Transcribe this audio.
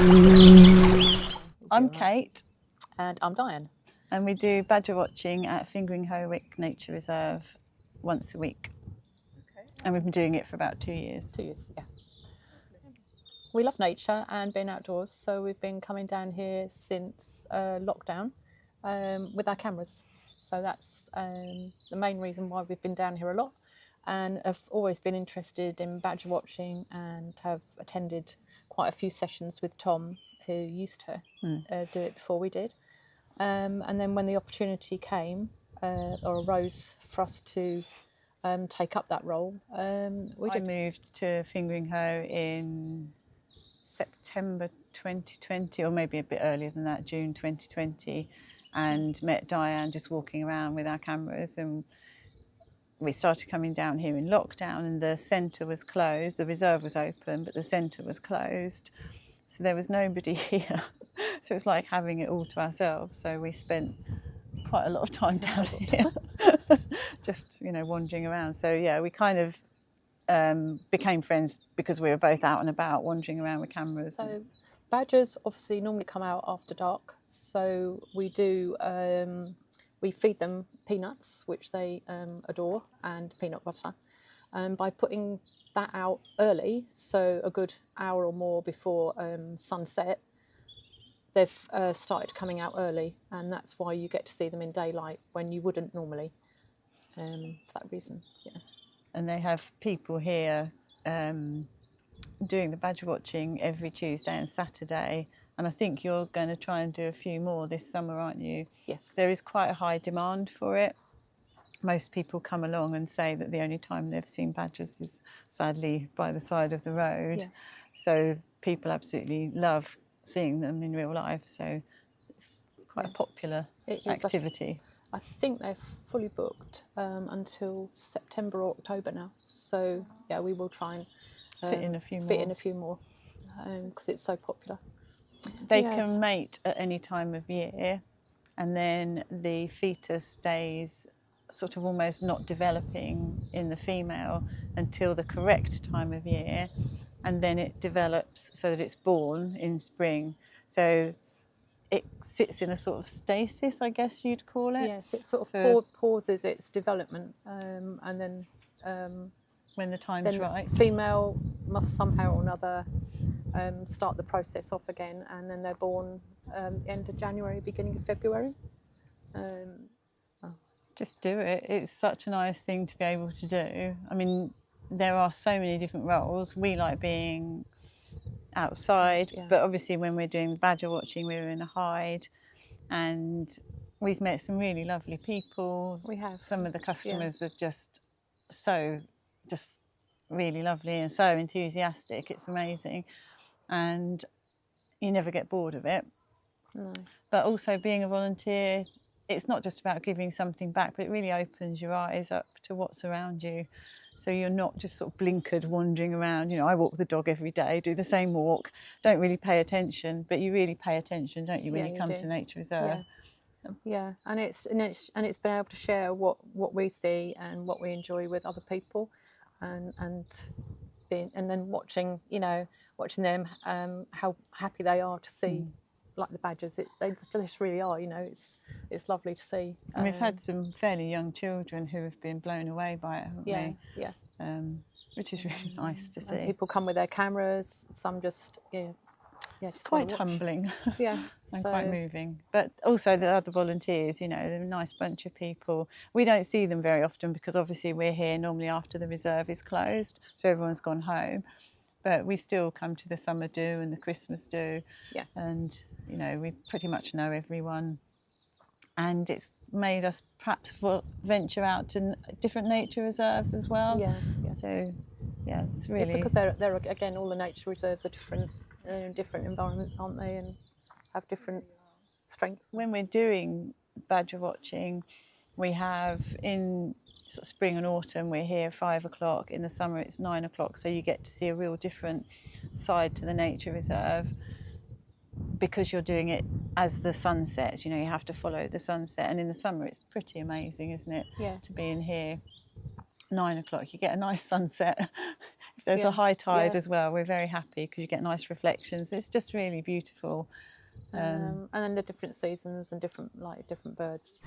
I'm Kate. And I'm Diane. And we do badger watching at Fingringhoe Wick Nature Reserve once a week. Okay. And we've been doing it for about 2 years. 2 years, yeah. We love nature and being outdoors, so we've been coming down here since lockdown with our cameras. So that's the main reason why we've been down here a lot, and have always been interested in badger watching and have attended quite a few sessions with Tom, who used to do it before we did. And then when the opportunity came or arose for us to take up that role, I moved to Fingringhoe in September 2020, or maybe a bit earlier than that, June 2020, and met Diane just walking around with our cameras. And we started coming down here in lockdown, and the centre was closed. The reserve was open, but the centre was closed. So there was nobody here. So it was like having it all to ourselves. So we spent quite a lot of time down here, just, wandering around. So yeah, we kind of became friends because we were both out and about wandering around with cameras. So badgers obviously normally come out after dark. So we do, we feed them peanuts, which they adore, and peanut butter. By putting that out early, so a good hour or more before sunset, they've started coming out early, and that's why you get to see them in daylight when you wouldn't normally, for that reason, yeah. And they have people here doing the badger watching every Tuesday and Saturday, and I think you're going to try and do a few more this summer, aren't you? Yes. There is quite a high demand for it. Most people come along and say that the only time they've seen badgers is sadly by the side of the road. Yeah. So people absolutely love seeing them in real life. So it's quite a popular activity. I think they're fully booked until September or October now. So yeah, we will try and fit in a few more because it's so popular. They can mate at any time of year, and then the fetus stays sort of almost not developing in the female until the correct time of year, and then it develops so that it's born in spring. So it sits in a sort of stasis, I guess you'd call it. Yes, it sort of pauses its development, and then when the time's right, the female must somehow or another start the process off again, and then they're born end of January, beginning of February. Just do it. It's such a nice thing to be able to do. I mean, there are so many different roles. We like being outside, but obviously when we're doing badger watching, we're in a hide, and we've met some really lovely people. We have. Some of the customers are just really lovely and so enthusiastic. It's amazing, and you never get bored of it. No. But also being a volunteer, it's not just about giving something back, but it really opens your eyes up to what's around you. So you're not just sort of blinkered wandering around. I walk the dog every day, do the same walk, don't really pay attention, but you really pay attention, don't you, when you come to Nature Reserve? Yeah, and it's been able to share what we see and what we enjoy with other people, and then watching them how happy they are to see. Like the badgers, they just really are. It's lovely to see. And we've had some fairly young children who have been blown away by it, haven't we? Yeah. Which is really nice to see. And people come with their cameras. Some just it's quite humbling. Yeah, and quite moving. But also the other volunteers, they're a nice bunch of people. We don't see them very often because obviously we're here normally after the reserve is closed, so everyone's gone home. But we still come to the summer do and the Christmas do. Yeah. And, we pretty much know everyone. And it's made us perhaps venture out to different nature reserves as well. Yeah. So, yeah, it's really... because they're again, all the nature reserves are different, different environments, aren't they? And have different strengths. When we're doing badger watching, we have in sort of spring and autumn, we're here 5 o'clock. In the summer, it's 9 o'clock. So you get to see a real different side to the nature reserve because you're doing it as the sun sets. You have to follow the sunset. And in the summer, it's pretty amazing, isn't it? Yeah. To be in here 9 o'clock, you get a nice sunset. If there's a high tide yeah. as well, we're very happy because you get nice reflections. It's just really beautiful. And then the different seasons and different birds.